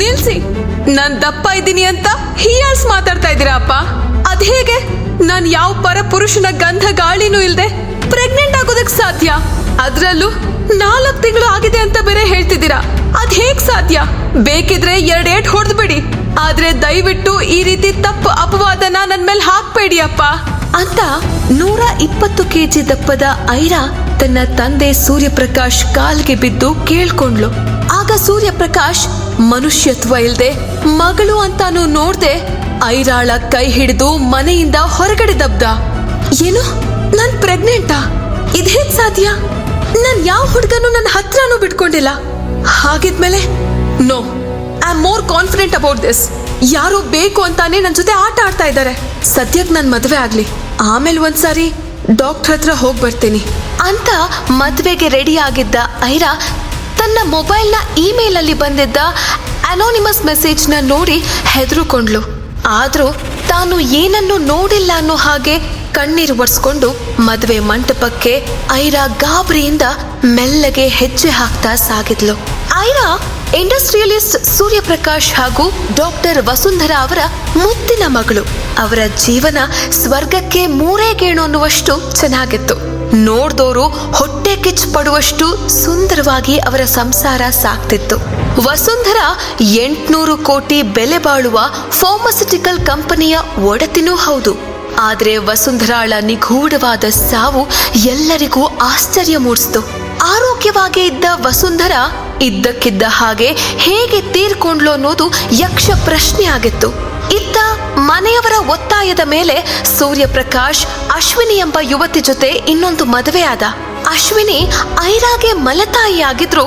ನಿಲ್ಸಿ. ನಾನ್ ದಪ್ಪ ಇದ್ದೀನಿ ಅಂತ ಹೀಯಾಳ್ಸ್ ಮಾತಾಡ್ತಾ ಇದ್ದೀರಾ ಅಪ್ಪ? ಅದ್ ಹೇಗೆ? ನಾನ್ ಯಾವ ಪರ ಪುರುಷನ ಗಂಧ ಗಾಳಿನೂ ಇಲ್ದೆ ಪ್ರೆಗ್ನೆಂಟ್ ಆಗೋದಕ್ ಸಾಧ್ಯ? ಅದ್ರಲ್ಲೂ 4 ತಿಂಗಳು ಆಗಿದೆ ಅಂತ ಬೇರೆ ಹೇಳ್ತಿದ್ದೀರಾ. ಅದ್ ಹೇಗ್ ಸಾಧ್ಯ? ಬೇಕಿದ್ರೆ 2 ಏಟ್ ಹೊಡೆದು ಬಿಡಿ, ಆದ್ರೆ ದಯವಿಟ್ಟು ಈ ರೀತಿ ತಪ್ಪು ಅಪವಾದನ ನನ್ ಮೇಲೆ ಹಾಕ್ಬೇಡಿ ಅಪ್ಪ ಅಂತ 120 ಕೆಜಿ ದಪ್ಪದ ಐರಾ ತನ್ನ ತಂದೆ ಸೂರ್ಯಪ್ರಕಾಶ್ ಕಾಲ್ಗೆ ಬಿದ್ದು ಕೇಳ್ಕೊಂಡ್ಲು. ಆಗ ಸೂರ್ಯಪ್ರಕಾಶ್ ಮನುಷ್ಯತ್ವ ಇಲ್ದೆ ಮಗಳು ಅಂತಾನು ನೋಡ್ದೆ ಐರಾಳ ಕೈ ಹಿಡಿದು ಮನೆಯಿಂದ ಹೊರಗಡೆ ದಬ್ದ. ಏನು, ನಾನ್ ಪ್ರೆಗ್ನೆಂಟಾ? ಇದ್ ಹೇಗ್ ಸಾಧ್ಯ? ನಾನ್ ಯಾವ ಹುಡುಗನು ನನ್ನ ಹತ್ರನೂ ಬಿಟ್ಕೊಂಡಿಲ್ಲ. ಹಾಗಿದ್ಮೇಲೆ no, I am more confident about this. ಯಾರೋ ಬೇಕು ಅಂತಾನೆ ನನ್ ಜೊತೆ ಆಟ ಆಡ್ತಾ ಇದ್ದಾರೆ. ಸದ್ಯಕ್ ನನ್ ಮದ್ವೆ ಆಗ್ಲಿ, ಆಮೇಲೆ ಒಂದ್ಸಾರಿ ಡಾಕ್ಟರ್ ಹತ್ರ ಹೋಗ್ ಬರ್ತೀನಿ ಅಂತ ಮದ್ವೆಗೆ ರೆಡಿ ಆಗಿದ್ದ ಐರಾ ತನ್ನ ಮೊಬೈಲ್ನ ಇಮೇಲ್ ಅಲ್ಲಿ ಬಂದಿದ್ದ ಅನೋನಿಮಸ್ ಮೆಸೇಜ್ ನ ನೋಡಿ ಹೆದರುಕೊಂಡ್ಲು. ಆದ್ರೂ ತಾನು ಏನನ್ನು ನೋಡಿಲ್ಲ ಅನ್ನೋ ಹಾಗೆ ಕಣ್ಣೀರು ಒರೆಸ್ಕೊಂಡು ಮದುವೆ ಮಂಟಪಕ್ಕೆ ಐರಾ ಗಾಬರಿಯಿಂದ ಮೆಲ್ಲಗೆ ಹೆಜ್ಜೆ ಹಾಕ್ತಾ ಸಾಗಿದ್ಲು. ಐರಾ ಇಂಡಸ್ಟ್ರಿಯಲಿಸ್ಟ್ ಸೂರ್ಯಪ್ರಕಾಶ್ ಹಾಗೂ ಡಾಕ್ಟರ್ ವಸುಂಧರಾ ಅವರ ಮುದ್ದಿನ ಮಗಳು. ಅವರ ಜೀವನ ಸ್ವರ್ಗಕ್ಕೆ 3 ಗೇಣು ಅನ್ನುವಷ್ಟು ಚೆನ್ನಾಗಿತ್ತು. ನೋಡ್ದೋರು ಹೊಟ್ಟೆ ಕಿಚ್ಚು ಪಡುವಷ್ಟು ಸುಂದರವಾಗಿ ಅವರ ಸಂಸಾರ ಸಾಗ್ತಿತ್ತು. ವಸುಂಧರಾ 800 ಕೋಟಿ ಬೆಲೆ ಬಾಳುವ ಫಾರ್ಮಸ್ಯೂಟಿಕಲ್ ಕಂಪನಿಯ ಒಡತಿನೂ ಹೌದು. ಆದ್ರೆ ವಸುಂಧರಾಳ ನಿಗೂಢವಾದ ಸಾವು ಎಲ್ಲರಿಗೂ ಆಶ್ಚರ್ಯ ಮೂಡಿಸಿತು. ಆರೋಗ್ಯವಾಗಿ ಇದ್ದ ವಸುಂಧರಾ ಇದ್ದಕ್ಕಿದ್ದ ಹಾಗೆ ಹೇಗೆ ತೀರ್ಕೊಂಡ್ಲು ಅನ್ನೋದು ಯಕ್ಷ ಪ್ರಶ್ನೆ ಆಗಿತ್ತು. ಇತ್ತ ಮನೆಯವರ ಒತ್ತಾಯದ ಮೇಲೆ ಸೂರ್ಯಪ್ರಕಾಶ್ ಅಶ್ವಿನಿ ಎಂಬ ಯುವತಿ ಜೊತೆ ಇನ್ನೊಂದು ಮದುವೆಯಾದ. ಅಶ್ವಿನಿ ಐರಾಗೆ ಮಲತಾಯಿ ಆಗಿದ್ರು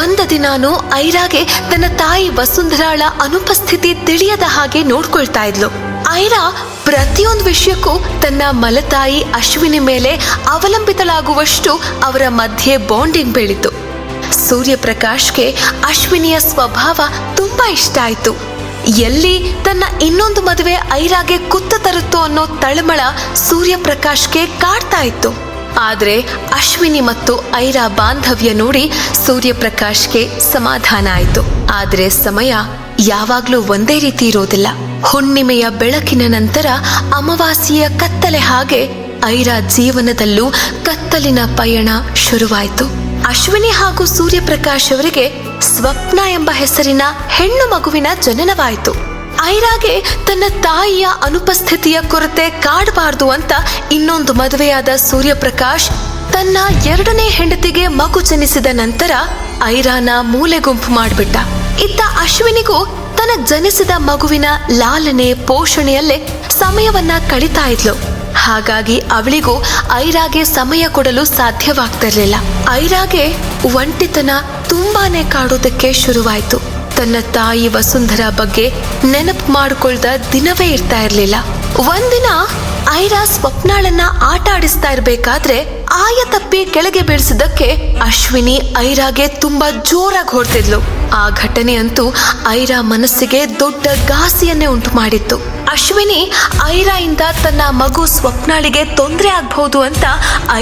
ಒಂದು ದಿನಾನು ಐರಾಗೆ ತನ್ನ ತಾಯಿ ವಸುಂಧರಾಳ ಅನುಪಸ್ಥಿತಿ ತಿಳಿಯದ ಹಾಗೆ ನೋಡ್ಕೊಳ್ತಾ ಇದ್ಲು. ಐರಾ ಪ್ರತಿಯೊಂದು ವಿಷಯಕ್ಕೂ ತನ್ನ ಮಲತಾಯಿ ಅಶ್ವಿನಿ ಮೇಲೆ ಅವಲಂಬಿತಳಾಗುವಷ್ಟು ಅವರ ಮಧ್ಯೆ ಬಾಂಡಿಂಗ್ ಬೆಳೀತು. ಸೂರ್ಯಪ್ರಕಾಶ್ಗೆ ಅಶ್ವಿನಿಯ ಸ್ವಭಾವ ತುಂಬಾ ಇಷ್ಟ ಆಯ್ತು. ಎಲ್ಲಿ ತನ್ನ ಇನ್ನೊಂದು ಮದುವೆ ಐರಾಗೆ ಕುತ್ತ ತರುತ್ತೋ ಅನ್ನೋ ತಳಮಳ ಸೂರ್ಯಪ್ರಕಾಶ್ಗೆ ಕಾಡ್ತಾ ಇತ್ತು. ಆದ್ರೆ ಅಶ್ವಿನಿ ಮತ್ತು ಐರಾ ಬಾಂಧವ್ಯ ನೋಡಿ ಸೂರ್ಯಪ್ರಕಾಶ್ಗೆ ಸಮಾಧಾನ ಆಯ್ತು. ಆದ್ರೆ ಸಮಯ ಯಾವಾಗ್ಲೂ ಒಂದೇ ರೀತಿ ಇರೋದಿಲ್ಲ. ಹುಣ್ಣಿಮೆಯ ಬೆಳಕಿನ ನಂತರ ಅಮಾವಾಸ್ಯೆಯ ಕತ್ತಲೆ ಹಾಗೆ ಐರಾ ಜೀವನದಲ್ಲೂ ಕತ್ತಲಿನ ಪಯಣ ಶುರುವಾಯಿತು. ಅಶ್ವಿನಿ ಹಾಗೂ ಸೂರ್ಯಪ್ರಕಾಶ್ ಅವರಿಗೆ ಸ್ವಪ್ನ ಎಂಬ ಹೆಸರಿನ ಹೆಣ್ಣು ಮಗುವಿನ ಜನನವಾಯಿತು. ಐರಾಗೆ ತನ್ನ ತಾಯಿಯ ಅನುಪಸ್ಥಿತಿಯ ಕೊರತೆ ಕಾಡಬಾರ್ದು ಅಂತ ಇನ್ನೊಂದು ಮದುವೆಯಾದ ಸೂರ್ಯಪ್ರಕಾಶ್ ತನ್ನ 2ನೇ ಹೆಂಡತಿಗೆ ಮಗು ಜನಿಸಿದ ನಂತರ ಐರಾನ ಮೂಲೆ ಗುಂಪು ಮಾಡಿಬಿಟ್ಟ. ಇತ್ತ ಅಶ್ವಿನಿಗೂ ತನ್ನ ಜನಿಸಿದ ಮಗುವಿನ ಲಾಲನೆ ಪೋಷಣೆಯಲ್ಲೇ ಸಮಯವನ್ನ ಕಳೀತಾ ಇದ್ಲು. ಹಾಗಾಗಿ ಅವಳಿಗೂ ಐರಾಗೆ ಸಮಯ ಕೊಡಲು ಸಾಧ್ಯವಾಗ್ತಿರ್ಲಿಲ್ಲ. ಐರಾಗೆ ಒಂಟಿತನ ತುಂಬಾನೇ ಕಾಡೋದಕ್ಕೆ ಶುರುವಾಯ್ತು. ತನ್ನ ತಾಯಿ ವಸುಂಧರಾ ಬಗ್ಗೆ ನೆನಪು ಮಾಡಿಕೊಳ್ದ ದಿನವೇ ಇರ್ತಾ ಇರ್ಲಿಲ್ಲ. ಒಂದಿನ ಐರಾ ಸ್ವಪ್ನಾಳನ್ನ ಆಟ ಆಡಿಸ್ತಾ ಇರ್ಬೇಕಾದ್ರೆ ಆಯ ತಪ್ಪಿ ಕೆಳಗೆ ಬೀಳ್ಸಿದ್ದಕ್ಕೆ ಅಶ್ವಿನಿ ಐರಾಗೆ ತುಂಬಾ ಜೋರಾಗಿ ಹೊಡ್ತಿದ್ಲು. ಆ ಘಟನೆ ಅಂತೂ ಐರಾ ಮನಸ್ಸಿಗೆ ದೊಡ್ಡ ಘಾಸಿಯನ್ನೇ ಉಂಟು ಮಾಡಿತ್ತು. ಅಶ್ವಿನಿ ಐರಾಯಿಂದ ತನ್ನ ಮಗು ಸ್ವಪ್ನಾಳಿಗೆ ತೊಂದರೆ ಆಗ್ಬಹುದು ಅಂತ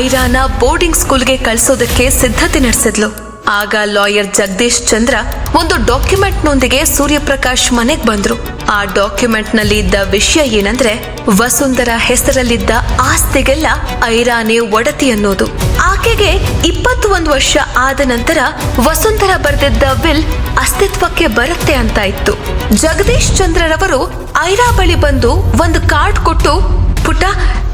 ಐರಾನ ಬೋರ್ಡಿಂಗ್ ಸ್ಕೂಲ್ಗೆ ಕಳ್ಸೋದಕ್ಕೆ ಸಿದ್ಧತೆ ನಡೆಸಿದ್ಲು. ಆಗ ಲಾಯರ್ ಜಗದೀಶ್ ಚಂದ್ರ ಒಂದು ಡಾಕ್ಯುಮೆಂಟ್ ನೊಂದಿಗೆ ಸೂರ್ಯಪ್ರಕಾಶ್ ಮನೆಗೆ ಬಂದ್ರು. ಆ ಡಾಕ್ಯುಮೆಂಟ್ ನಲ್ಲಿ ಇದ್ದ ವಿಷಯ ಏನಂದ್ರೆ ವಸುಂಧರಾ ಹೆಸರಲ್ಲಿದ್ದ ಆಸ್ತಿಗೆಲ್ಲ ಐರಾನೇ ಒಡತಿ ಅನ್ನೋದು. ಆಕೆಗೆ 21 ವರ್ಷ ಆದ ನಂತರ ವಸುಂಧರಾ ಬರೆದಿದ್ದ ವಿಲ್ ಅಸ್ತಿತ್ವಕ್ಕೆ ಬರುತ್ತೆ ಅಂತ ಇತ್ತು. ಜಗದೀಶ್ ಚಂದ್ರರವರು ಐರಾ ಬಳಿ ಬಂದು ಒಂದು ಕಾರ್ಡ್ ಕೊಟ್ಟು, ಪುಟ್ಟ,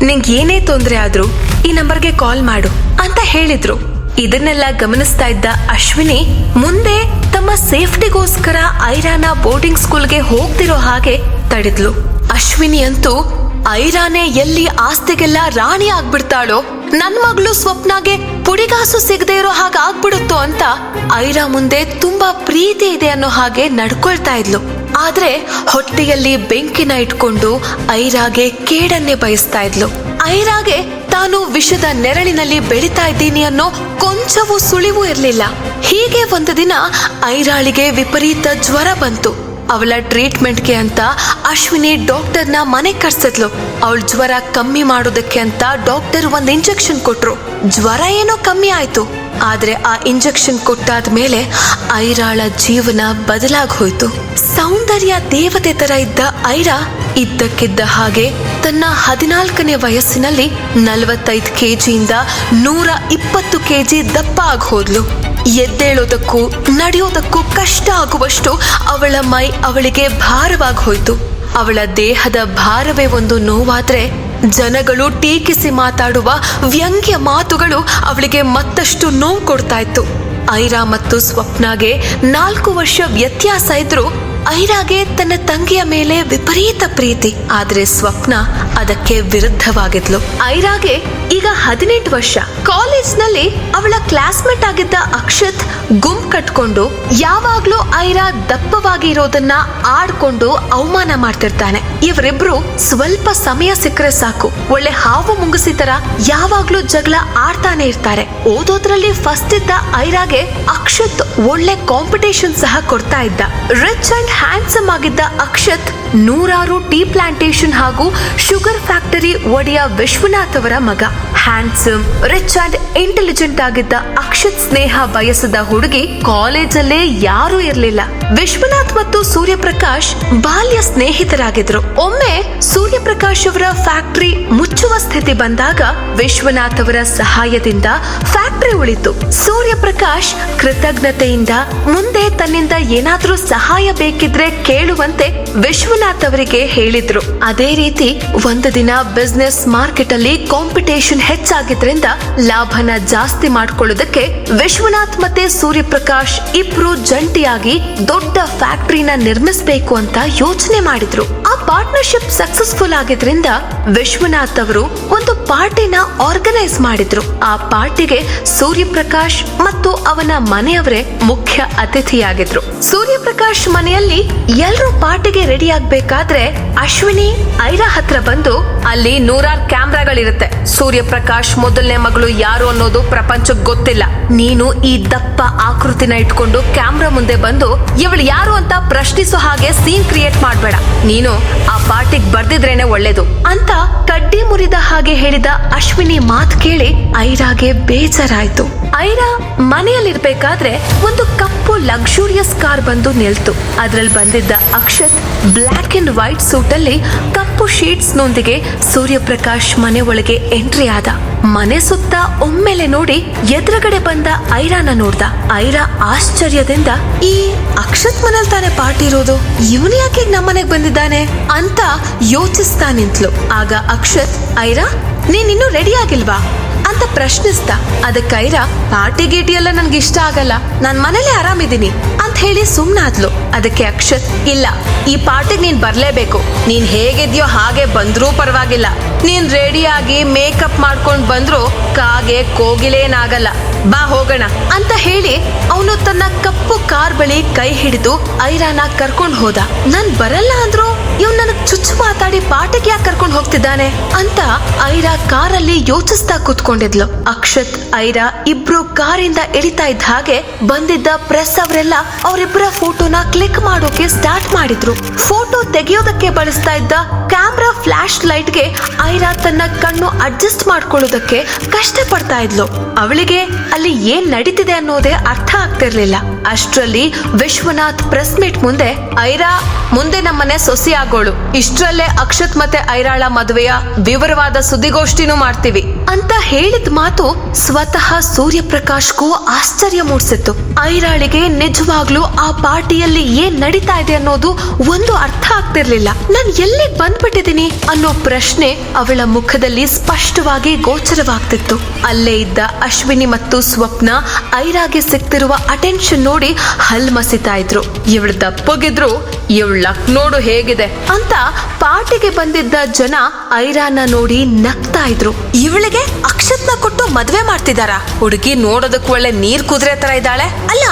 ನಿಂಗೆ ಏನೇ ತೊಂದರೆ ಆದ್ರೂ ಈ ನಂಬರ್ಗೆ ಕಾಲ್ ಮಾಡು ಅಂತ ಹೇಳಿದ್ರು. ಇದನ್ನೆಲ್ಲ ಗಮನಿಸ್ತಾ ಇದ್ದ ಅಶ್ವಿನಿ ಮುಂದೆ ತಮ್ಮ ಸೇಫ್ಟಿಗೋಸ್ಕರ ಐರಾನ ಬೋರ್ಡಿಂಗ್ ಸ್ಕೂಲ್ಗೆ ಹೋಗ್ತಿರೋ ಹಾಗೆ ತಡೆದ್ಲು. ಅಶ್ವಿನಿ ಅಂತೂ ಐರಾನೇ ಎಲ್ಲಿ ಆಸ್ತಿಗೆಲ್ಲ ರಾಣಿ ಆಗ್ಬಿಡ್ತಾಳೋ, ನನ್ ಮಗಳು ಸ್ವಪ್ನಾಗೆ ಪುಡಿಗಾಸು ಸಿಗದೆ ಇರೋ ಹಾಗೆ ಆಗ್ಬಿಡುತ್ತೋ ಅಂತ ಐರಾ ಮುಂದೆ ತುಂಬಾ ಪ್ರೀತಿ ಇದೆ ಅನ್ನೋ ಹಾಗೆ ನಡ್ಕೊಳ್ತಾ ಇದ್ಲು. ಆದ್ರೆ ಹೊಟ್ಟೆಯಲ್ಲಿ ಬೆಂಕಿನ ಇಟ್ಕೊಂಡು ಐರಾಗೆ ಕೇಡನ್ನೇ ಬಯಸ್ತಾ ಇದ್ಲು. ಐರಾಗೆ ತಾನು ವಿಷದ ನೆರಳಿನಲ್ಲಿ ಬೆಳಿತಾ ಇದ್ದೀನಿ ಅನ್ನೋ ಕೊಂಚವೂ ಸುಳಿವು ಇರ್ಲಿಲ್ಲ. ಹೀಗೆ ಒಂದು ದಿನ ಐರಾಳಿಗೆ ವಿಪರೀತ ಜ್ವರ ಬಂತು. ಅವಳ ಟ್ರೀಟ್ಮೆಂಟ್ಗೆ ಅಂತ ಅಶ್ವಿನಿ ಡಾಕ್ಟರ್ನ ಮನೆ ಕರ್ಸಿದ್ಲು. ಅವಳ ಜ್ವರ ಕಮ್ಮಿ ಮಾಡೋದಕ್ಕೆ ಅಂತ ಡಾಕ್ಟರ್ ಒಂದ್ ಇಂಜೆಕ್ಷನ್ ಕೊಟ್ರು. ಜ್ವರ ಏನೋ ಕಮ್ಮಿ ಆಯ್ತು. ಆದ್ರೆ ಆ ಇಂಜೆಕ್ಷನ್ ಕೊಟ್ಟಾದ್ಮೇಲೆ ಐರಾಳ ಜೀವನ ಬದಲಾಗಿ ಹೋಯ್ತು. ಸೌಂದರ್ಯ ದೇವತೆ ತರ ಇದ್ದ ಐರಾ ಇದ್ದಕ್ಕಿದ್ದ ಹಾಗೆ ತನ್ನ 14ನೇ ವಯಸ್ಸಿನಲ್ಲಿ 45 ಕೆಜಿಯಿಂದ 120 ಕೆಜಿ ದಪ್ಪ ಆಗಿ ಹೋದ್ಲು. ಎದ್ದೇಳೋದಕ್ಕೂ ನಡೆಯೋದಕ್ಕೂ ಕಷ್ಟ ಆಗುವಷ್ಟು ಅವಳ ಮೈ ಅವಳಿಗೆ ಭಾರವಾಗಿ ಹೋಯ್ತು. ಅವಳ ದೇಹದ ಭಾರವೇ ಒಂದು ನೋವಾದ್ರೆ ಜನಗಳು ಟೀಕಿಸಿ ಮಾತಾಡುವ ವ್ಯಂಗ್ಯ ಮಾತುಗಳು ಅವಳಿಗೆ ಮತ್ತಷ್ಟು ನೋವು ಕೊಡ್ತಾ ಇತ್ತು. ಐರಾ ಮತ್ತು ಸ್ವಪ್ನಾಗೆ 4 ವರ್ಷ ವ್ಯತ್ಯಾಸ ಇದ್ರು ಐರಾಗೆ ತನ್ನ ತಂಗಿಯ ಮೇಲೆ ವಿಪರೀತ ಪ್ರೀತಿ. ಆದ್ರೆ ಸ್ವಪ್ನ ಅದಕ್ಕೆ ವಿರುದ್ಧವಾಗಿದ್ಲು. ಐರಾಗೆ ಈಗ 18 ವರ್ಷ. ಕಾಲೇಜ್ನಲ್ಲಿ ಅವಳ ಕ್ಲಾಸ್ಮೇಟ್ ಆಗಿದ್ದ ಅಕ್ಷತ್ ಗುಂಪು ಕಟ್ಕೊಂಡು ಯಾವಾಗ್ಲೂ ಐರಾ ದಪ್ಪವಾಗಿ ಇರೋದನ್ನ ಆಡ್ಕೊಂಡು ಅವಮಾನ ಮಾಡ್ತಿರ್ತಾನೆ. ಇವರಿಬ್ರು ಸ್ವಲ್ಪ ಸಮಯ ಸಿಕ್ಕರೆ ಸಾಕು ಒಳ್ಳೆ ಹಾವು ಮುಂಗುಸಿ ತರ ಯಾವಾಗ್ಲೂ ಜಗಳ ಆಡ್ತಾನೆ ಇರ್ತಾರೆ. ಓದೋದ್ರಲ್ಲಿ ಫಸ್ಟ್ ಇದ್ದ ಐರಾಗೆ ಅಕ್ಷತ್ ಒಳ್ಳೆ ಕಾಂಪಿಟೇಷನ್ ಸಹ ಕೊಡ್ತಾ ಇದ್ದ. ರಿಚ್ ಅಂಡ್ ಹ್ಯಾಂಡ್ಸಮ್ ಆಗಿದ್ದ ಅಕ್ಷತ್ 100 ಟೀ ಪ್ಲಾಂಟೇಶನ್ ಹಾಗೂ ಶುಗರ್ ಫ್ಯಾಕ್ಟರಿ ಒಡೆಯ ವಿಶ್ವನಾಥ್ ಅವರ ಮಗ. ಹ್ಯಾಂಡ್ಸಮ್, ರಿಚ್ ಅಂಡ್ ಇಂಟೆಲಿಜೆಂಟ್ ಆಗಿದ್ದ ಅಕ್ಷತ್ ಸ್ನೇಹ ಬಯಸದ ಹುಡುಗಿ ಕಾಲೇಜಲ್ಲೇ ಯಾರೂ ಇರ್ಲಿಲ್ಲ. ವಿಶ್ವನಾಥ್ ಮತ್ತು ಸೂರ್ಯಪ್ರಕಾಶ್ ಬಾಲ್ಯ ಸ್ನೇಹಿತರಾಗಿದ್ರು. ಒಮ್ಮೆ ಸೂರ್ಯಪ್ರಕಾಶ್ ಅವರ ಫ್ಯಾಕ್ಟರಿ ಮುಚ್ಚುವ ಸ್ಥಿತಿ ಬಂದಾಗ ವಿಶ್ವನಾಥ್ ಅವರ ಸಹಾಯದಿಂದ ಫ್ಯಾಕ್ಟರಿ ಉಳಿತು. ಸೂರ್ಯಪ್ರಕಾಶ್ ಕೃತಜ್ಞತೆಯಿಂದ ಮುಂದೆ ತನ್ನಿಂದ ಏನಾದ್ರೂ ಸಹಾಯ ಬೇಕಿದ್ರೆ ಕೇಳುವಂತೆ ವಿಶ್ವನಾಥ್ ಅವರಿಗೆ ಹೇಳಿದ್ರು. ಅದೇ ರೀತಿ ಒಂದು ದಿನ ಬಿಸ್ನೆಸ್ ಮಾರ್ಕೆಟ್ ಅಲ್ಲಿ ಕಾಂಪಿಟೇಷನ್ ಹೆಚ್ಚಾಗಿದ್ರಿಂದ ಲಾಭನ ಜಾಸ್ತಿ ಮಾಡ್ಕೊಳ್ಳೋದಕ್ಕೆ ವಿಶ್ವನಾಥ್ ಮತ್ತೆ ಸೂರ್ಯಪ್ರಕಾಶ್ ಇಬ್ರು ಜಂಟಿಯಾಗಿ ದೊಡ್ಡ ಫ್ಯಾಕ್ಟರಿನ ನಿರ್ಮಿಸಬೇಕು ಅಂತ ಯೋಚನೆ ಮಾಡಿದ್ರು. ಆ ಪಾರ್ಟ್ನರ್ಶಿಪ್ ಸಕ್ಸಸ್ಫುಲ್ ಆಗಿದ್ರಿಂದ ವಿಶ್ವನಾಥ್ ಅವರು ಒಂದು ಪಾರ್ಟಿನ ಆರ್ಗನೈಸ್ ಮಾಡಿದ್ರು. ಆ ಪಾರ್ಟಿಗೆ ಸೂರ್ಯಪ್ರಕಾಶ್ ಮತ್ತು ಅವನ ಮನೆಯವರೇ ಮುಖ್ಯ ಅತಿಥಿಯಾಗಿದ್ರು. ಸೂರ್ಯಪ್ರಕಾಶ್ ಮನೆಯಲ್ಲಿ ಎಲ್ರೂ ಪಾರ್ಟಿಗೆ ರೆಡಿ ಆಗ್ಬೇಕಾದ್ರೆ ಅಶ್ವಿನಿ ಐರಾ ಹತ್ರ ಬಂದು, ಅಲ್ಲಿ 100 ಕ್ಯಾಮ್ರಾಗಳಿರುತ್ತೆ. ಸೂರ್ಯಪ್ರಕಾಶ್ ಮೊದಲನೇ ಮಗಳು ಯಾರು ಅನ್ನೋದು ಪ್ರಪಂಚಕ್ಕೆ ಗೊತ್ತಿಲ್ಲ. ನೀನು ಈ ದಪ್ಪ ಆಕೃತಿನ ಇಟ್ಕೊಂಡು ಕ್ಯಾಮ್ರಾ ಮುಂದೆ ಬಂದು ಇವಳು ಯಾರು ಅಂತ ಪ್ರಶ್ನಿಸೋ ಹಾಗೆ ಸೀನ್ ಕ್ರಿಯೇಟ್ ಮಾಡ್ಬೇಡ. ನೀನು ಆ ಪಾರ್ಟಿಗೆ ಬರ್ದಿದ್ರೇನೆ ಒಳ್ಳೇದು ಅಂತ ಕಡ್ಡಿ ಮುರಿದ ಹಾಗೆ ಹೇಳಿದ ಅಶ್ವಿನಿ ಮಾತು ಕೇಳಿ ಐರಾಗೆ ಬೇಜಾರಾಯ್ತು. ಐರಾ ಮನೆಯಲ್ಲಿರ್ಬೇಕಾದ್ರೆ ಒಂದು ಕಪ್ಪು ಲಕ್ಸುರಿಯಸ್ ಕಾರ್ ಬಂದು ನಿಲ್ತು. ಅದ್ರಲ್ಲಿ ಬಂದಿದ್ದ Akshat black and white suit ಅಲ್ಲಿ ಕಪ್ಪು ಶೀಟ್ಸ್ ನೊಂದಿಗೆ ಸೂರ್ಯಪ್ರಕಾಶ್ ಮನೆ ಒಳಗೆ ಎಂಟ್ರಿ ಆದ. ಮನೆ ಸುತ್ತ ಒಮ್ಮೆಲೆ ನೋಡಿ ಎದುರುಗಡೆ ಬಂದ ಐರಾನ ನೋಡ್ದ. ಐರಾ ಆಶ್ಚರ್ಯದಿಂದ, ಈ ಅಕ್ಷತ್ ಮನೇಲಿ ತಾನೇ ಪಾರ್ಟಿ ಇರೋದು, ಇವನು ಯಾಕೆ ನಮ್ಮನೆಗ್ ಬಂದಿದ್ದಾನೆ ಅಂತ ಯೋಚಿಸ್ತಾ ನಿಂತ್ಲು. ಆಗ ಅಕ್ಷತ್, ಐರಾ ನೀನಿನ್ನೂ ರೆಡಿ ಆಗಿಲ್ವಾ ಅಂತ ಪ್ರಶ್ನಿಸ್ತ. ಅದಕ್ಕೆ ಐರಾ, ಪಾರ್ಟಿ ಗೀಟಿ ಎಲ್ಲ ನನ್ಗೆ ಇಷ್ಟ ಆಗಲ್ಲ, ನಾನ್ ಮನೇಲೆ ಆರಾಮಿದ್ದೀನಿ ಅಂತ ಹೇಳಿ ಸುಮ್ನಾದ್ಲು. ಅದಕ್ಕೆ ಅಕ್ಷತ್, ಇಲ್ಲ, ಈ ಪಾರ್ಟಿಗೆ ನೀನ್ ಬರ್ಲೇಬೇಕು. ನೀನ್ ಹೇಗಿದ್ಯೋ ಹಾಗೆ ಬಂದ್ರೂ ಪರವಾಗಿಲ್ಲ. ನೀನ್ ರೆಡಿಯಾಗಿ ಮೇಕಪ್ ಮಾಡ್ಕೊಂಡ್ ಬಂದ್ರು ಕಾಗೆ ಕೋಗಿಲೇನಾಗಲ್ಲ, ಬಾ ಹೋಗೋಣ ಅಂತ ಹೇಳಿ ಅವನು ತನ್ನ ಕಪ್ಪು ಕಾರ್ ಬಳಿ ಕೈ ಹಿಡಿದು ಐರಾನ ಕರ್ಕೊಂಡ್ ಹೋದ. ನಾನ್ ಬರಲ್ಲ ಅಂದ್ರು ಇವ್ ನನಗ್ ಚುಚ್ಚು ಮಾತಾಡಿ ಪಾರ್ಟಿಗೆ ಯಾಕೆ ಕರ್ಕೊಂಡ್ ಹೋಗ್ತಿದ್ದಾನೆ ಅಂತ ಐರಾ ಕಾರಲ್ಲಿ ಯೋಚಿಸ್ತಾ ಕೂತ್ಕೊಂಡಿದ್ಲು. ಅಕ್ಷತ್ ಐರಾ ಇಬ್ರು ಕಾರಿಂದ ಇಳಿತಾ ಇದ್ದ ಹಾಗೆ ಬಂದಿದ್ದ ಪ್ರೆಸ್ ಅವರೆಲ್ಲ ಅವರಿಬ್ಬರ ಫೋಟೋನ ಕ್ಲಿಕ್ ಮಾಡೋಕೆ ಸ್ಟಾರ್ಟ್ ಮಾಡಿದ್ರು. ಫೋಟೋ ತೆಗೆಯೋದಕ್ಕೆ ಬಳಸ್ತಾ ಇದ್ದ ಕ್ಯಾಮ್ರಾ ಫ್ಲಾಶ್ ಲೈಟ್ಗೆ ಐರಾ ತನ್ನ ಕಣ್ಣು ಅಡ್ಜಸ್ಟ್ ಮಾಡ್ಕೊಳ್ಳೋದಕ್ಕೆ ಕಷ್ಟ ಪಡ್ತಾ ಇದ್ಲು. ಅವಳಿಗೆ ಅಲ್ಲಿ ಏನ್ ನಡೀತಿದೆ ಅನ್ನೋದೇ ಅರ್ಥ ಆಗ್ತಿರ್ಲಿಲ್ಲ. ಅಷ್ಟ್ರಲ್ಲಿ ವಿಶ್ವನಾಥ್ ಪ್ರೆಸ್ ಮೀಟ್ ಮುಂದೆ, ಐರಾ ಮುಂದೆ ನಮ್ಮನೆ ಸೊಸಿ ಆಗೋಳು, ಇಷ್ಟ್ರಲ್ಲೇ ಅಕ್ಷತ್ ಮತ್ತೆ ಐರಾಳ ಮದುವೆಯ ವಿವರವಾದ ಸುದ್ದಿಗೋಷ್ಠಿನೂ ಮಾಡ್ತೀವಿ ಅಂತ ಹೇಳಿದ ಮಾತು ಸ್ವತಃ ಸೂರ್ಯಪ್ರಕಾಶ್ಗೂ ಆಶ್ಚರ್ಯ ಮೂಡಿಸಿತ್ತು. ಐರಾಳಿಗೆ ನಿಜವಾಗ್ಲೂ ಆ ಪಾರ್ಟಿಯಲ್ಲಿ ಏನ್ ನಡೀತಾ ಇದೆ ಅನ್ನೋದು ಒಂದು ಅರ್ಥ ಆಗ್ತಿರ್ಲಿಲ್ಲ. ನಾನ್ ಎಲ್ಲಿಗೆ ಬಂದ್ಬಿಟ್ಟಿದೀನಿ ಅನ್ನೋ ಪ್ರಶ್ನೆ ಅವಳ ಮುಖದಲ್ಲಿ ಸ್ಪಷ್ಟವಾಗಿ ಗೋಚರವಾಗ್ತಿತ್ತು. ಅಲ್ಲೇ ಇದ್ದ ಅಶ್ವಿನಿ ಮತ್ತು ಸ್ವಪ್ನ ಐರಾಗೆ ಸಿಗ್ತಿರುವ ಅಟೆನ್ಷನ್ ನೋಡಿ ಹಲ್ ಮಸಿತಾ ಇದ್ರು. ಇವಳು ದಪ್ಪಗಿದ್ರು, ಇವಳ ಲಕ್ ನೋಡು ಹೇಗಿದೆ ಅಂತ ಪಾರ್ಟಿಗೆ ಬಂದಿದ್ದ ಜನ ಐರಾನ ನೋಡಿ ನಗ್ತಾ ಇದ್ರು. ಇವಳಿಗೆ ಅಕ್ಷತ್ನ ಕೊಟ್ಟು ಮದ್ವೆ ಮಾಡ್ತಿದಾರ? ಹುಡುಗಿ ನೋಡೋದಕ್ಕೆ ಒಳ್ಳೆ ನೀರ್ ಕುದುರೆ ತರ ಇದ್ದಾಳೆ ಅಲ್ಲ,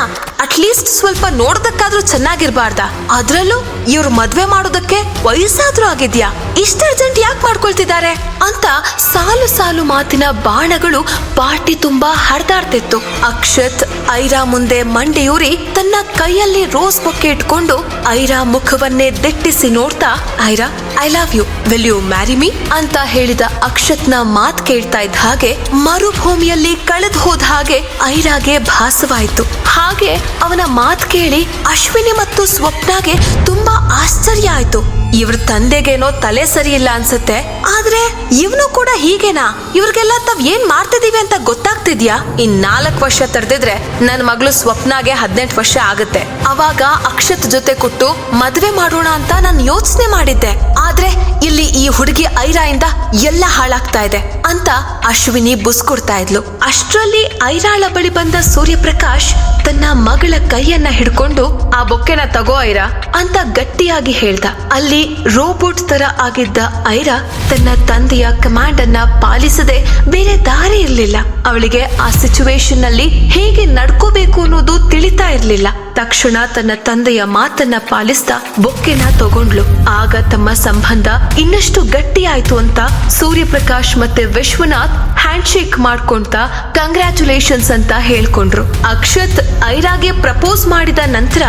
ಅಟ್ಲೀಸ್ಟ್ ಸ್ವಲ್ಪ ನೋಡೋದಕ್ಕಾದ್ರೂ ಚೆನ್ನಾಗಿರ್ಬಾರ್ದ? ಅದ್ರಲ್ಲೂ ಇವ್ರು ಮದ್ವೆ ಮಾಡೋದಕ್ಕೆ ವಯಸ್ಸಾದ್ರೂ ಆಗಿದ್ಯಾ? ಇಷ್ಟ ಅರ್ಜೆಂಟ್ ಯಾಕೆ ಮಾಡ್ಕೊಳ್ತಿದ್ದಾರೆ ಅಂತ ಸಾಲು ಸಾಲು ಮಾತಿನ ಬಾಣಗಳು ಪಾರ್ಟಿ ತುಂಬಾ ಹರಿದಾಡ್ತಿತ್ತು. ಅಕ್ಷತ್ ಐರಾ ಮುಂದೆ ಮಂಡಿಯೂರಿ ತನ್ನ ಕೈಯಲ್ಲಿ ರೋಸ್ ಬೊಕ್ಕೆ ಇಟ್ಕೊಂಡು ಐರಾ ಮುಖವನ್ನೇ ದಿಟ್ಟಿಸಿ ನೋಡ್ತಾ, Aira I love you, will you marry me ಅಂತ ಹೇಳಿದ ಅಕ್ಷತ್ನ ಮಾತ್ ಕೇಳ್ತಾ ಇದ್ದ ಹಾಗೆ ಮರುಭೂಮಿಯಲ್ಲಿ ಕಳೆದು ಹೋದ ಹಾಗೆ ಐರಾಗೆ ಭಾಸವಾಯಿತು. ಹಾಗೆ ಅವನ ಮಾತು ಕೇಳಿ ಅಶ್ವಿನಿ ಮತ್ತು ಸ್ವಪ್ನಾಗೆ ತುಂಬಾ ಆಶ್ಚರ್ಯ ಆಯ್ತು. ಇವ್ರ ತಂದೆಗೇನೋ ತಲೆ ಸರಿ ಇಲ್ಲ ಅನ್ಸತ್ತೆ, ಆದ್ರೆ ಇವನು ಕೂಡ ಹೀಗೇನಾ? ಇವ್ರಿಗೆಲ್ಲ ತಾವ್ ಏನ್ ಮಾಡ್ತಿದೀವಿ ಅಂತ ಗೊತ್ತಾಗ್ತಿದ್ಯಾ? ಇನ್ 4 ವರ್ಷ ತಡೆದಿದ್ರೆ ನನ್ನ ಮಗಳು ಸ್ವಪ್ನಾಗೆ 18 ವರ್ಷ ಆಗುತ್ತೆ. ಅವಾಗ ಅಕ್ಷತ್ ಜೊತೆ ಕೊಟ್ಟು ಮದ್ವೆ ಮಾಡೋಣ ಅಂತ ನಾನು ಯೋಚನೆ ಮಾಡಿದ್ದೆ. ಆದ್ರೆ ಇಲ್ಲಿ ಈ ಹುಡುಗಿ ಐರಾ ಇಂದ ಎಲ್ಲ ಹಾಳಾಗ್ತಾ ಇದೆ ಅಂತ ಅಶ್ವಿನಿ ಬುಸ್ ಕೊಡ್ತಾ ಇದ್ಲು. ಅಷ್ಟ್ರಲ್ಲಿ ಐರಾಳ ಬಳಿ ಬಂದ ಸೂರ್ಯಪ್ರಕಾಶ್ ತನ್ನ ಮಗಳ ಕೈಯನ್ನ ಹಿಡ್ಕೊಂಡು ಆ ಬೊಕ್ಕೆನ ತಗೋ ಐರಾ ಅಂತ ಗಟ್ಟಿಯಾಗಿ ಹೇಳ್ದ. ಅಲ್ಲಿ ರೋಬೋಟ್ ತರ ಆಗಿದ್ದ ಐರಾ ತನ್ನ ತಂದೆಯ ಕಮಾಂಡ್ ಅನ್ನ ಪಾಲಿಸದೆ ಬೇರೆ ದಾರಿ ಇರ್ಲಿಲ್ಲ. ಅವಳಿಗೆ ಆ ಸಿಚುವೇಶನ್ ನಲ್ಲಿ ಹೇಗೆ ನಡ್ಕೋಬೇಕು ಅನ್ನೋದು ತಿಳಿತಾ ಇರ್ಲಿಲ್ಲ. ತಕ್ಷಣ ತನ್ನ ತಂದೆಯ ಮಾತನ್ನ ಪಾಲಿಸ್ತಾ ಬೊಕ್ಕೆನ ತಗೊಂಡ್ಲು. ಆಗ ತಮ್ಮ ಸಂಬಂಧ ಇನ್ನಷ್ಟು ಗಟ್ಟಿ ಆಯ್ತು ಅಂತ ಸೂರ್ಯಪ್ರಕಾಶ್ ಮತ್ತೆ ವಿಶ್ವನಾಥ್ ಹ್ಯಾಂಡ್ ಶೇಕ್ ಮಾಡ್ಕೊಂತ ಕಂಗ್ರ್ಯಾಚುಲೇಷನ್ಸ್ ಅಂತ ಹೇಳ್ಕೊಂಡ್ರು. ಅಕ್ಷತ್ ಐರಾಗೆ ಪ್ರಪೋಸ್ ಮಾಡಿದ ನಂತರ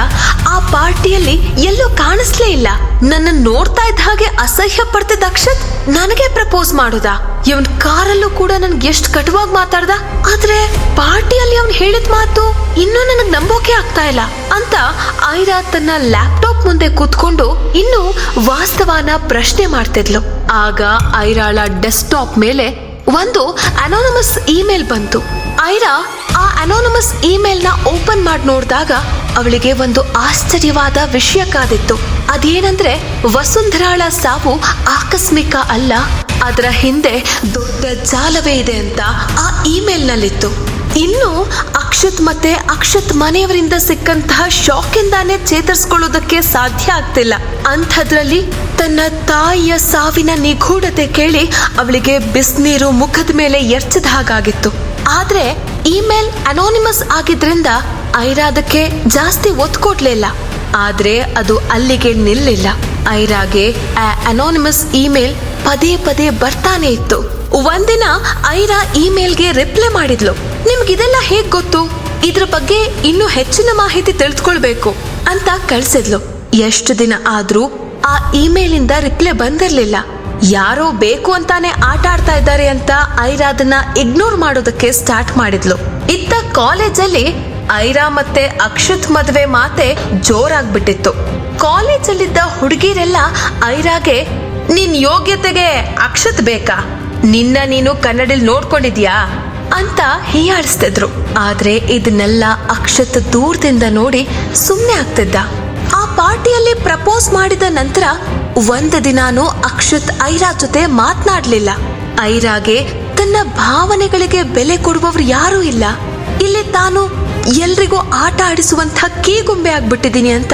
ಆ ಪಾರ್ಟಿಯಲ್ಲಿ ಎಲ್ಲೂ ಕಾಣಿಸ್ಲೇ ಇಲ್ಲ. ನನ್ನ ನೋಡ್ತಾ ಇದ್ದ ಹಾಗೆ ಅಸಹ್ಯ ಪಡ್ತಿದ್ದ ಅಕ್ಷತ್ ನನಗೆ ಪ್ರಪೋಸ್ ಮಾಡುದಾ? ಇವನ್ ಕಾರಲ್ಲೂ ಕೂಡ ನನ್ಗೆ ಎಷ್ಟು ಕಟುವಾಗಿ ಮಾತಾಡ್ದ, ಆದ್ರೆ ಪಾರ್ಟಿಯಲ್ಲಿ ಅವನ್ ಹೇಳಿದ ಮಾತು ಇನ್ನೂ ನನಗ್ ನಂಬೋಕೆ ಆಗ್ತಾ ಇಲ್ಲ ಅಂತ ಐರಾ ತನ್ನ ಲ್ಯಾಪ್ಟಾಪ್ ಮುಂದೆ ಕೂತ್ಕೊಂಡು ಇನ್ನು ವಾಸ್ತವನ ಪ್ರಶ್ನೆ ಮಾಡ್ತಿದ್ಲು. ಆಗ ಐರಾಳ ಡೆಸ್ಕ್ಟಾಪ್ ಮೇಲೆ ಒಂದು ಅನಾನಮಸ್ ಇಮೇಲ್ ಬಂತು. ಐರಾ ಆ ಅನಾನಮಸ್ ಇಮೇಲ್ ನ ಓಪನ್ ಮಾಡಿ ನೋಡಿದಾಗ ಅವಳಿಗೆ ಒಂದು ಆಶ್ಚರ್ಯವಾದ ವಿಷಯ ಕಾದಿತ್ತು. ಅದೇನಂದ್ರೆ ವಸುಂಧರಾಳ ಸಾವು ಆಕಸ್ಮಿಕ ಅಲ್ಲ, ಅದರ ಹಿಂದೆ ದೊಡ್ಡ ಜಾಲವೇ ಇದೆ ಅಂತ ಆ ಇಮೇಲ್ ನಲ್ಲಿತ್ತು. ಇನ್ನು ಅಕ್ಷತ್ ಮತ್ತೆ ಅಕ್ಷತ್ ಮನೆಯವರಿಂದ ಸಿಕ್ಕಂತಹ ಶಾಕ್ ಇಂದಾನೆ ಚೇತರಿಸ್ಕೊಳ್ಳೋದಕ್ಕೆ ಸಾಧ್ಯ ಆಗ್ತಿಲ್ಲ. ಅಂಥದ್ರಲ್ಲಿ ತನ್ನ ತಾಯಿಯ ಸಾವಿನ ನಿಗೂಢತೆ ಕೇಳಿ ಅವಳಿಗೆ ಬಿಸಿನೀರು ಮುಖದ ಮೇಲೆ ಎರ್ಚದ ಹಾಗಾಗಿತ್ತು. ಆದ್ರೆ ಇಮೇಲ್ ಅನಾನಿಮಸ್ ಆಗಿದ್ರಿಂದ ಐರಾ ಅದಕ್ಕೆ ಜಾಸ್ತಿ ಒತ್ತು ಕೊಡ್ಲಿಲ್ಲ. ಆದ್ರೆ ಅದು ಅಲ್ಲಿಗೆ ನಿಲ್ಲಿಲ್ಲ. ಐರಾಗೆ ಆ ಅನಾನಿಮಸ್ ಇಮೇಲ್ ಪದೇ ಪದೇ ಬರ್ತಾನೆ ಇತ್ತು. ಒಂದಿನ ಐರಾ ಇಮೇಲ್ಗೆ ರಿಪ್ಲೈ ಮಾಡಿದ್ಲು. ನಿಮ್ಗಿದೆಲ್ಲ ಹೇಗ್ ಗೊತ್ತು? ಇದ್ರ ಬಗ್ಗೆ ಇನ್ನೂ ಹೆಚ್ಚಿನ ಮಾಹಿತಿ ತಿಳಿದುಕೊಳ್ಬೇಕು ಅಂತ ಕಳ್ಸಿದ್ಲು. ಎಷ್ಟು ದಿನ ಆದ್ರೂ ಆ ಇಮೇಲ್ ಇಂದ ರಿಪ್ಲೈ ಬಂದಿರ್ಲಿಲ್ಲ. ಯಾರೋ ಬೇಕು ಅಂತಾನೆ ಆಟ ಆಡ್ತಾ ಇದ್ದಾರೆ ಅಂತ ಐರಾ ಅದನ್ನ ಇಗ್ನೋರ್ ಮಾಡೋದಕ್ಕೆ ಸ್ಟಾರ್ಟ್ ಮಾಡಿದ್ಲು. ಇತ್ತ ಕಾಲೇಜಲ್ಲಿ ಐರಾ ಮತ್ತೆ ಅಕ್ಷತ್ ಮದ್ವೆ ಮಾತೆ ಜೋರಾಗ್ಬಿಟ್ಟಿತ್ತು. ಕಾಲೇಜಲ್ಲಿದ್ದ ಹುಡುಗಿರೆಲ್ಲ ಐರಾಗೆ ನಿನ್ ಯೋಗ್ಯತೆಗೆ ಅಕ್ಷತ್ ಬೇಕಾ? ನಿನ್ನ ನೀನು ಕನ್ನಡಲ್ಲಿ ನೋಡ್ಕೊಂಡಿದ್ಯಾ ಅಂತ ಹೀಯಾಳಿಸ್ತಿದ್ರು. ಆದ್ರೆ ಇದನ್ನೆಲ್ಲ ಅಕ್ಷತ್ ದೂರದಿಂದ ನೋಡಿ ಸುಮ್ನೆ ಆಗ್ತಿದ್ದ. ಆ ಪಾರ್ಟಿಯಲ್ಲಿ ಪ್ರಪೋಸ್ ಮಾಡಿದ ನಂತರ ಒಂದು ದಿನಾನು ಅಕ್ಷತ್ ಐರಾ ಜೊತೆ ಮಾತನಾಡ್ಲಿಲ್ಲ. ಐರಾಗೆ ತನ್ನ ಭಾವನೆಗಳಿಗೆ ಬೆಲೆ ಕೊಡುವವರು ಯಾರೂ ಇಲ್ಲ. ಇಲ್ಲಿ ತಾನು ಎಲ್ರಿಗೂ ಆಟ ಆಡಿಸುವಂತ ಕೀಗುಂಬೆ ಆಗ್ಬಿಟ್ಟಿದೀನಿ ಅಂತ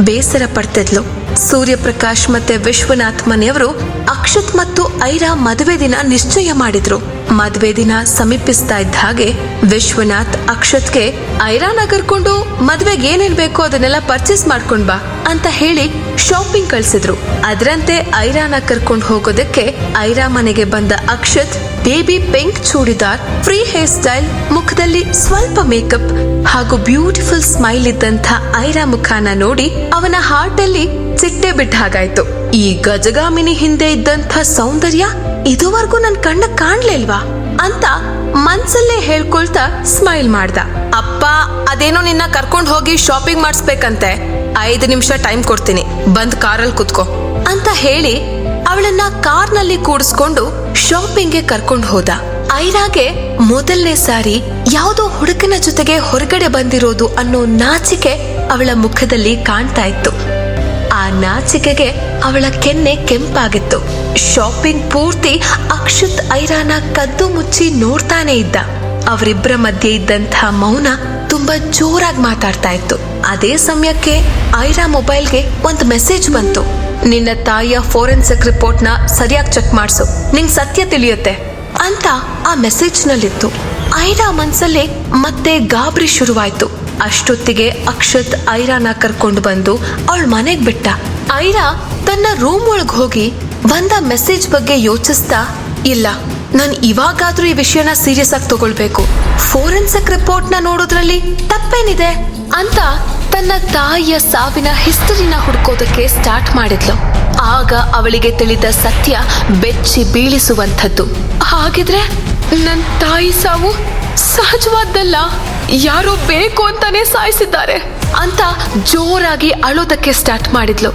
ಬೇಸರ ಪಡ್ತಿದ್ಲು. ಸೂರ್ಯಪ್ರಕಾಶ್ ಮತ್ತೆ ವಿಶ್ವನಾಥ್ ಮನೆಯವರು ಅಕ್ಷತ್ ಮತ್ತು ಐರಾ ಮದುವೆ ದಿನ ನಿಶ್ಚಯ ಮಾಡಿದ್ರು. ಮದುವೆ ದಿನ ಸಮೀಪಿಸ್ತಾ ಇದ್ದ ಹಾಗೆ ವಿಶ್ವನಾಥ್ ಅಕ್ಷತ್ಗೆ ಐರಾನ ಕರ್ಕೊಂಡು ಮದ್ವೆಗೆ ಏನೇನ್ ಬೇಕೋ ಅದನ್ನೆಲ್ಲ ಪರ್ಚೇಸ್ ಮಾಡ್ಕೊಂಡ್ ಬಾ ಅಂತ ಹೇಳಿ ಶಾಪಿಂಗ್ ಕಳ್ಸಿದ್ರು. ಅದರಂತೆ ಐರಾನ ಕರ್ಕೊಂಡು ಹೋಗೋದಕ್ಕೆ ಐರಾ ಮನೆಗೆ ಬಂದ Akshat baby pink churidar, free hair style, ಮುಖದಲ್ಲಿ ಸ್ವಲ್ಪ ಮೇಕಪ್ ಹಾಗೂ ಬ್ಯೂಟಿಫುಲ್ ಸ್ಮೈಲ್ ಇದ್ದಂಥ ಐರಾ ಮುಖಾನ ನೋಡಿ ಅವನ ಹಾರ್ಟ್ ಅಲ್ಲಿ ಸಿಟ್ಟೆ ಬಿಟ್ಟ ಹಾಗಾಯ್ತು. ಈ ಗಜಗಾಮಿನಿ ಹಿಂದೆ ಇದ್ದಂಥ ಸೌಂದರ್ಯ ಇದುವರೆಗೂ ನನ್ ಕಣ್ಣ ಕಾಣ್ಲಿಲ್ವಾ ಅಂತ ಮನ್ಸಲ್ಲೇ ಹೇಳ್ಕೊಳ್ತಾ ಸ್ಮೈಲ್ ಮಾಡ್ದ. ಅಪ್ಪ ಅದೇನೋ ನಿನ್ನ ಕರ್ಕೊಂಡ್ ಹೋಗಿ ಶಾಪಿಂಗ್ ಮಾಡಿಸ್ಬೇಕಂತೆ, 5 ನಿಮಿಷ ಟೈಮ್ ಕೊಡ್ತೀನಿ, ಬಂದ್ ಕಾರಲ್ಲಿ ಕುತ್ಕೋ ಅಂತ ಹೇಳಿ ಅವಳನ್ನ ಕಾರ್ನಲ್ಲಿ ಕೂಡಿಸ್ಕೊಂಡು ಶಾಪಿಂಗ್ಗೆ ಕರ್ಕೊಂಡು ಹೋದ. ಐರಾಗೆ ಮೊದಲನೇ ಸಾರಿ ಯಾವುದೋ ಹುಡುಗನ ಜೊತೆಗೆ ಹೊರಗಡೆ ಬಂದಿರೋದು ಅನ್ನೋ ನಾಚಿಕೆ ಅವಳ ಮುಖದಲ್ಲಿ ಕಾಣ್ತಾ ಇತ್ತು. ಆ ನಾಚಿಕೆಗೆ ಅವಳ ಕೆನ್ನೆ ಕೆಂಪಾಗಿತ್ತು. ಶಾಪಿಂಗ್ ಪೂರ್ತಿ ಅಕ್ಷತ್ ಐರಾನ ಕದ್ದು ಮುಚ್ಚಿ ನೋಡ್ತಾನೆ ಇದ್ದ. ಅವರಿಬ್ಬರ ಮಧ್ಯೆ ಇದ್ದಂತಹ ಮೌನ ತುಂಬಾ ಜೋರಾಗಿ ಮಾತಾಡ್ತಾ ಇತ್ತು. ಅದೇ ಸಮಯಕ್ಕೆ ಐರಾ ಮೊಬೈಲ್ಗೆ ಒಂದು ಮೆಸೇಜ್ ಬಂತು. ನಿನ್ನ ತಾಯಿಯ ಫೋರೆನ್ಸಿಕ್ ರಿಪೋರ್ಟ್ ನ ಸರಿಯಾಗಿ ಚೆಕ್ ಮಾಡಿಸು, ನಿಂಗ್ ಸತ್ಯ ತಿಳಿಯುತ್ತೆ ಅಂತ ಆ ಮೆಸೇಜ್ ನಲ್ಲಿತ್ತು. ಐರಾ ಮನ್ಸಲ್ಲೇ ಮತ್ತೆ ಗಾಬರಿ ಶುರುವಾಯ್ತು. ಅಷ್ಟೊತ್ತಿಗೆ ಅಕ್ಷತ್ ಐರಾನ ಕರ್ಕೊಂಡು ಬಂದು ಅವಳ ಮನೆಗ್ ಬಿಟ್ಟ. ಐರಾ ತನ್ನ ರೂಮ್ ಒಳಗ್ ಹೋಗಿ ಬಂದ ಮೆಸೇಜ್ ಬಗ್ಗೆ ಯೋಚಿಸ್ತಾ, ಇಲ್ಲ ನಾನು ಇವಾಗಾದ್ರೂ ಈ ವಿಷಯನ ಸೀರಿಯಸ್ ಆಗಿ ತಗೊಳ್ಬೇಕು, ಫೋರೆನ್ಸಿಕ್ ರಿಪೋರ್ಟ್ ನ ನೋಡೋದ್ರಲ್ಲಿ ತಪ್ಪೇನಿದೆ ಅಂತ ತನ್ನ ತಾಯಿಯ ಸಾವಿನ ಹಿಸ್ಟರಿನ ಹುಡ್ಕೋದಕ್ಕೆ ಸ್ಟಾರ್ಟ್ ಮಾಡಿದ್ಲು. ಆಗ ಅವಳಿಗೆ ತಿಳಿದ ಸತ್ಯ ಬೆಚ್ಚಿ ಬೀಳಿಸುವಂಥದ್ದು. ಹಾಗಿದ್ರೆ ನನ್ನ ತಾಯಿ ಸಾವು ಸಹಜವಾದ್ದಲ್ಲ, ಯಾರೋ ಬೇಕು ಅಂತಾನೆ ಸಾಯಿಸಿದ್ದಾರೆ ಅಂತ ಜೋರಾಗಿ ಅಳೋದಕ್ಕೆ ಸ್ಟಾರ್ಟ್ ಮಾಡಿದ್ಲು.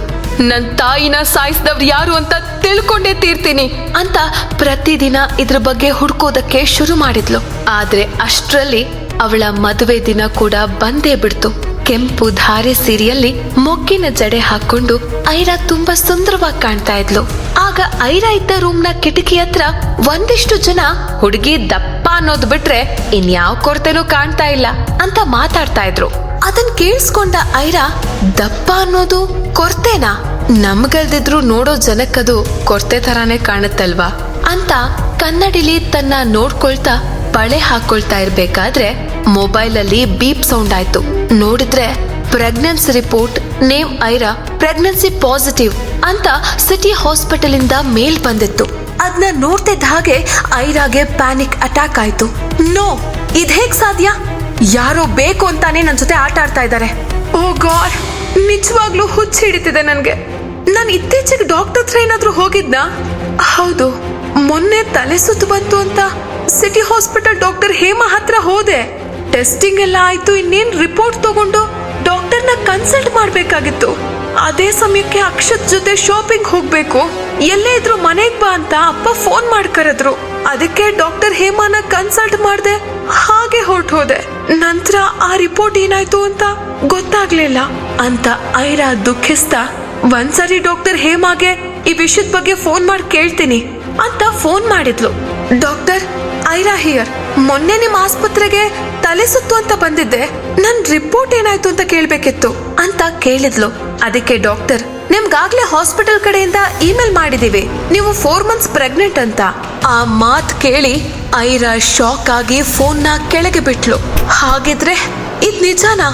ನನ್ ತಾಯಿನ ಸಾಯಿಸಿದವ್ರು ಯಾರು ಅಂತ ತಿಳ್ಕೊಂಡೇ ತೀರ್ತೀನಿ ಅಂತ ಪ್ರತಿದಿನ ಇದ್ರ ಬಗ್ಗೆ ಹುಡ್ಕೋದಕ್ಕೆ ಶುರು ಮಾಡಿದ್ಲು. ಆದ್ರೆ ಅಷ್ಟ್ರಲ್ಲಿ ಅವಳ ಮದುವೆ ದಿನ ಕೂಡ ಬಂದೇ ಬಿಡ್ತು. ಕೆಂಪು ಧಾರೆ ಸೀರೆಯಲ್ಲಿ ಮೊಗ್ಗಿನ ಜಡೆ ಹಾಕೊಂಡು ಐರಾ ತುಂಬಾ ಸುಂದರವಾಗಿ ಕಾಣ್ತಾ ಇದ್ಲು. ಆಗ ಐರಾ ಇದ್ದ ರೂಮ್ನ ಕಿಟಕಿ ಹತ್ರ ಒಂದಿಷ್ಟು ಜನ ಹುಡುಗಿ ದಪ್ಪ ಅನ್ನೋದು ಬಿಟ್ರೆ ಇನ್ಯಾವ ಕೊರತೆನೂ ಕಾಣ್ತಾ ಇಲ್ಲ ಅಂತ ಮಾತಾಡ್ತಾ ಇದ್ರು. ಅದನ್ ಕೇಳಿಸ್ಕೊಂಡ ಐರಾ, ದಪ್ಪ ಅನ್ನೋದು ಕೊರತೆನಾ? ನಮ್ಗಲ್ದಿದ್ರು ನೋಡೋ ಜನಕ್ಕದು ಕೊರತೆ ತರಾನೇ ಕಾಣುತ್ತಲ್ವಾ ಅಂತ ಕನ್ನಡಿಲಿ ತನ್ನ ನೋಡ್ಕೊಳ್ತಾ ಬಳೆ ಹಾಕೊಳ್ತಾ ಇರ್ಬೇಕಾದ್ರೆ ಮೊಬೈಲ್ ಅಲ್ಲಿ ಬೀಪ್ ಸೌಂಡ್ ಆಯ್ತು. ನೋಡಿದ್ರೆ pregnancy report, name Aira, pregnancy positive ಅಂತ ಸಿಟಿ ಹಾಸ್ಪಿಟಲ್ ಇಂದ ಮೇಲ್ ಬಂದಿತ್ತು. ಅದನ್ನ ನೋಡ್ತಿದ್ದ ಹಾಗೆ ಐರಾಗೆ ಪ್ಯಾನಿಕ್ ಅಟ್ಯಾಕ್ ಆಯ್ತು. ನೋ, ಇದ್ ಹೇಗ್ ಸಾಧ್ಯ? ಯಾರೋ ಬೇಕು ಅಂತಾನೆ ನನ್ ಜೊತೆ ಆಟ ಆಡ್ತಾ ಇದ್ದಾರೆ. ಓ ಗಾಡ್, ನಿಜವಾಗ್ಲೂ ಹುಚ್ಚ ಹಿಡಿತಿದೆ ನನ್ಗೆ. ನಾನು ಇತ್ತೀಚೆಗೆ ಡಾಕ್ಟರ್ ಹತ್ರ ಏನಾದ್ರೂ ಹೋಗಿದ್ನಾ? ಹೌದು, ಮೊನ್ನೆ ತಲೆ ಸುತ್ತು ಬಂತು ಅಂತ ಸಿಟಿ ಹಾಸ್ಪಿಟಲ್ ಡಾಕ್ಟರ್ ಹೇಮಾ ಹತ್ರ ಹೋದೆ. ಟೆಸ್ಟಿಂಗ್ ಎಲ್ಲ ಆಯ್ತು. ಇನ್ನೇನ್ ರಿಪೋರ್ಟ್ ತಗೊಂಡು ಡಾಕ್ಟರ್ನ ಕನ್ಸಲ್ಟ್ ಮಾಡ್ಬೇಕಾಗಿತ್ತು. ಅದೇ ಸಮಯಕ್ಕೆ ಅಕ್ಷತ್ ಜೊತೆ ಶಾಪಿಂಗ್ ಹೋಗ್ಬೇಕು. ಎಲ್ಲೇ ಇದ್ರು ಮನೆಗ್ ಬಾ ಅಂತ ಅಪ್ಪ ಫೋನ್ ಮಾಡ್ಕರದ್ರು. ಅದಕ್ಕೆ ಡಾಕ್ಟರ್ ಹೇಮಾನ ಕನ್ಸಲ್ಟ್ ಮಾಡ್ದೆ, ಹಾಗೆ ಹೊರಟು ಹೋದೆ. ನಂತರ ಆ ರಿಪೋರ್ಟ್ ಏನಾಯ್ತು ಅಂತ ಗೊತ್ತಾಗ್ಲಿಲ್ಲ ಅಂತ ಐರಾ ದುಃಖಿಸ್ತಾ, ಒಂದ್ಸರಿ ಡಾಕ್ಟರ್ ಹೇಮಾಗೆ ಈ ವಿಷಯದ ಬಗ್ಗೆ ಫೋನ್ ಮಾಡಿ ಕೇಳ್ತೀನಿ ಅಂತ ಫೋನ್ ಮಾಡಿದ್ಲು. Doctor, Aira here. ಮೊನ್ನೆ ನಿಮ್ ಆಸ್ಪತ್ರೆಗೆ ತಲೆ ಸುತ್ತು ಅಂತ ಬಂದಿದ್ದೆ. ನನ್ ರಿಪೋರ್ಟ್ ಏನಾಯ್ತು ಅಂತ ಕೇಳ್ಬೇಕಿತ್ತು ಅಂತ ಕೇಳಿದ್ಲು. ಅದಕ್ಕೆ ಡಾಕ್ಟರ್, ನಿಮ್ಗಾಗ್ಲೇ ಹಾಸ್ಪಿಟಲ್ ಕಡೆಯಿಂದ ಇಮೇಲ್ ಮಾಡಿದೀವಿ, ನೀವು 4 months ಪ್ರೆಗ್ನೆಂಟ್ ಅಂತ. ಆ ಮಾತ್ ಕೇಳಿ ಐರಾ ಶಾಕ್ ಆಗಿ ಫೋನ್ ನ ಕೆಳಗೆ ಬಿಟ್ಲು. ಹಾಗಿದ್ರೆ ಇದ್ ನಿಜಾನಾ?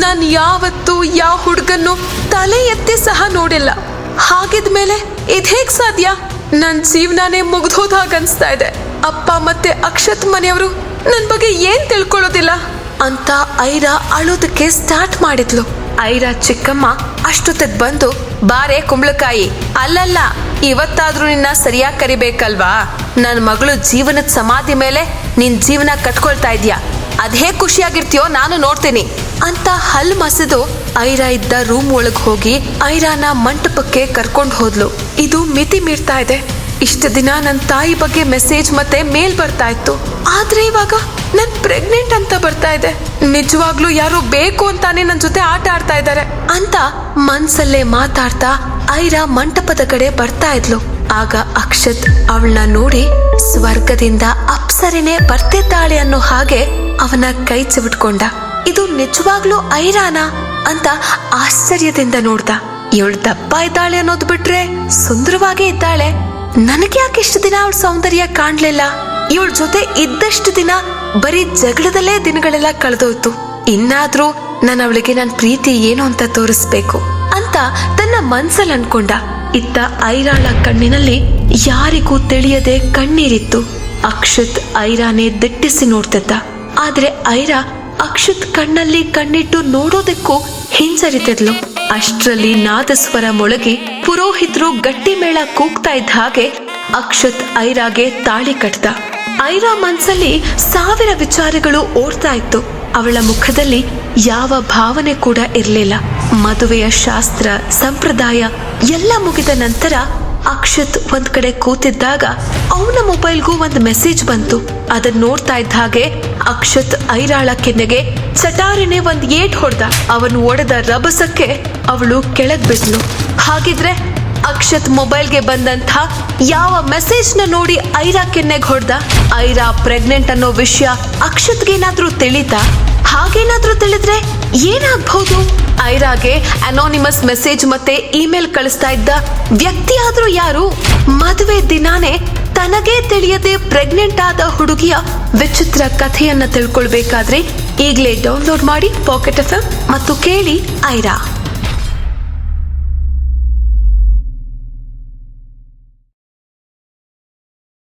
ನಾನ್ ಯಾವತ್ತೂ ಯಾವ ಹುಡುಗನ್ನು ತಲೆ ಎತ್ತಿ ಸಹ ನೋಡಿಲ್ಲ. ಹಾಗಿದ್ಮೇಲೆ ಇದ್ ಹೇಗ್ ಸಾಧ್ಯ? ನನ್ ಜೀವನಾನೇ ಮುಗ್ದೋದಾಗ ಅನ್ಸ್ತಾ ಇದೆ. ಅಪ್ಪ ಮತ್ತೆ ಅಕ್ಷತ್ ಮನೆಯವರು ನನ್ ಬಗ್ಗೆ ಏನ್ ತಿಳ್ಕೊಳ್ಳೋದಿಲ್ಲ ಅಂತ ಐರಾ ಅಳೋದಕ್ಕೆ ಸ್ಟಾರ್ಟ್ ಮಾಡಿದ್ಲು. ಐರಾ ಚಿಕ್ಕಮ್ಮ ಅಷ್ಟೊತ್ತಿಗೆ ಬಂದು, ಬಾರೆ ಕುಂಬಳಕಾಯಿ, ಅಲ್ಲಲ್ಲ, ಇವತ್ತಾದ್ರೂ ನಿನ್ನ ಸರಿಯಾಗಿ ಕರಿಬೇಕಲ್ವಾ? ನನ್ ಮಗಳು ಜೀವನದ ಸಮಾಧಿ ಮೇಲೆ ನಿನ್ ಜೀವನ ಕಟ್ಕೊಳ್ತಾ ಇದ್ಯಾ. ಅದ್ ಹೇಗ್ ಖುಷಿಯಾಗಿರ್ತೀಯೋ ನಾನು ನೋಡ್ತೀನಿ ಅಂತ ಹಲ್ ಮಸಿದು ಐರಾ ಇದ್ದ ರೂಮ್ ಒಳಗ್ ಹೋಗಿ ಐರಾನ ಮಂಟಪಕ್ಕೆ ಕರ್ಕೊಂಡು ಹೋದ್ಲು. ಇದು ಮಿತಿ ಮೀರ್ತಾ ಇದೆ. ಇಷ್ಟ ದಿನ ನನ್ನ ತಾಯಿ ಬಗ್ಗೆ ಮೆಸೇಜ್ ಮತ್ತೆ ಮೇಲ್ ಬರ್ತಾ ಇತ್ತು, ಆದ್ರೆ ಇವಾಗ ನನ್ ಪ್ರೆಗ್ನೆಂಟ್ ಅಂತ ಬರ್ತಾ ಇದೆ. ನಿಜವಾಗ್ಲೂ ಯಾರೋ ಬೇಕು ಅಂತಾನೆ ನನ್ ಜೊತೆ ಆಟ ಆಡ್ತಾ ಇದ್ದಾರೆ ಅಂತ ಮನ್ಸಲ್ಲೇ ಮಾತಾಡ್ತಾ ಐರಾ ಮಂಟಪದ ಕಡೆ ಬರ್ತಾ ಇದ್ಲು. ಆಗ ಅಕ್ಷತ್ ಅವಳನ್ನ ನೋಡಿ ಸ್ವರ್ಗದಿಂದ ಅಪ್ಸರಿನೇ ಬರ್ತಿದ್ದಾಳೆ ಅನ್ನೋ ಹಾಗೆ ಅವನ ಕೈ ಚಿಬಿಟ್ಕೊಂಡ. ಇದು ನಿಜವಾಗ್ಲೂ ಐರಾನಾ ಅಂತ ಆಶ್ಚರ್ಯದಿಂದ ನೋಡ್ದ. ಇವಳು ದಪ್ಪ ಇದ್ದಾಳೆ ಅನ್ನೋದು ಬಿಟ್ರೆ ಸುಂದರವಾಗೇ ಇದ್ದಾಳೆ. ನನಗೆ ಯಾಕೆ ಇಷ್ಟು ದಿನ ಅವಳ ಸೌಂದರ್ಯ ಕಾಣ್ಲಿಲ್ಲ? ಇವಳ ಜೊತೆ ಇದ್ದಷ್ಟು ದಿನ ಬರೀ ಜಗಳದಲ್ಲೇ ದಿನಗಳೆಲ್ಲ ಕಳೆದೋಯ್ತು. ಇನ್ನಾದ್ರೂ ನಾನು ಅವಳಿಗೆ ನನ್ನ ಪ್ರೀತಿ ಏನು ಅಂತ ತೋರಿಸ್ಬೇಕು ಅಂತ ತನ್ನ ಮನ್ಸಲ್ಲಿ ಅನ್ಕೊಂಡ. ಇತ್ತ ಐರಾಳ ಕಣ್ಣಿನಲ್ಲಿ ಯಾರಿಗೂ ತಿಳಿಯದೆ ಕಣ್ಣೀರಿತ್ತು. ಅಕ್ಷತ್ ಐರಾನೇ ದಿಟ್ಟಿಸಿ ನೋಡ್ತಿದ್ದ. ಆದ್ರೆ ಐರಾ ಅಕ್ಷತ್ ಕಣ್ಣಲ್ಲಿ ಕಣ್ಣಿಟ್ಟು ನೋಡೋದಕ್ಕೂ ಹಿಂಜರಿತಿದ್ಲು. ಅಷ್ಟ್ರಲ್ಲಿ ನಾದಸ್ವರ ಮೊಳಗಿ ಪುರೋಹಿತರು ಗಟ್ಟಿ ಮೇಳ ಕೂಗ್ತಾ ಇದ್ದ ಹಾಗೆ ಅಕ್ಷತ್ ಐರಾಗೆ ತಾಳಿ ಕಟ್ದ. ಐರಾ ಮನ್ಸಲ್ಲಿ 1000 ವಿಚಾರಗಳು ಓಡ್ತಾ ಇತ್ತು. ಅವಳ ಮುಖದಲ್ಲಿ ಯಾವ ಭಾವನೆ ಕೂಡ ಇರಲಿಲ್ಲ. ಮದುವೆಯ ಶಾಸ್ತ್ರ ಸಂಪ್ರದಾಯ ಎಲ್ಲ ಮುಗಿದ ನಂತರ ಅಕ್ಷತ್ ಒಂದ್ ಕಡೆ ಕೂತಿದ್ದಾಗ ಅವನ ಮೊಬೈಲ್ಗೂ ಒಂದು ಮೆಸೇಜ್ ಬಂತು. ಅದನ್ನ ನೋಡ್ತಾ ಇದ್ದ ಹಾಗೆ ಅಕ್ಷತ್ ಐರಾಳ ಕೆನ್ನೆಗೆ ಚಟಾರಿನೇ ಒಂದ್ ಏಟ್ ಹೊಡೆದ. ಅವನು ಒಡೆದ ರಭಸಕ್ಕೆ ಅವಳು ಕೆಳಗ್ ಬಿದ್ಲು. ಹಾಗಿದ್ರೆ ಅಕ್ಷತ್ ಮೊಬೈಲ್ಗೆ ಬಂದಂತ ಯಾವ ಮೆಸೇಜ್ ನ ನೋಡಿ ಐರಾ ಕೆನ್ನೆಗೆ ಹೊಡೆದ? ಐರಾ ಪ್ರೆಗ್ನೆಂಟ್ ಅನ್ನೋ ವಿಷಯ ಅಕ್ಷತ್ಗೇನಾದ್ರೂ ತಿಳಿತಾ? ಹಾಗೇನಾದ್ರೂ ತಿಳಿದ್ರೆ ಏನಾಗಬಹುದು? ಐರಾಗೆ ಅನೋನಿಮಸ್ ಮೆಸೇಜ್ ಮತ್ತೆ ಇಮೇಲ್ ಕಳಿಸ್ತಾ ಇದ್ದ ವ್ಯಕ್ತಿ ಆದ್ರೂ ಯಾರು? ಮದುವೆ ದಿನಾನೇ ತನಗೇ ತಿಳಿಯದೆ ಪ್ರೆಗ್ನೆಂಟ್ ಆದ ಹುಡುಗಿಯ ವಿಚಿತ್ರ ಕಥೆಯನ್ನ ತಿಳ್ಕೊಳ್ಬೇಕಾದ್ರೆ ಈಗಲೇ ಡೌನ್ಲೋಡ್ ಮಾಡಿ ಪಾಕೆಟ್ FM ಮತ್ತು ಕೇಳಿ ಐರಾ.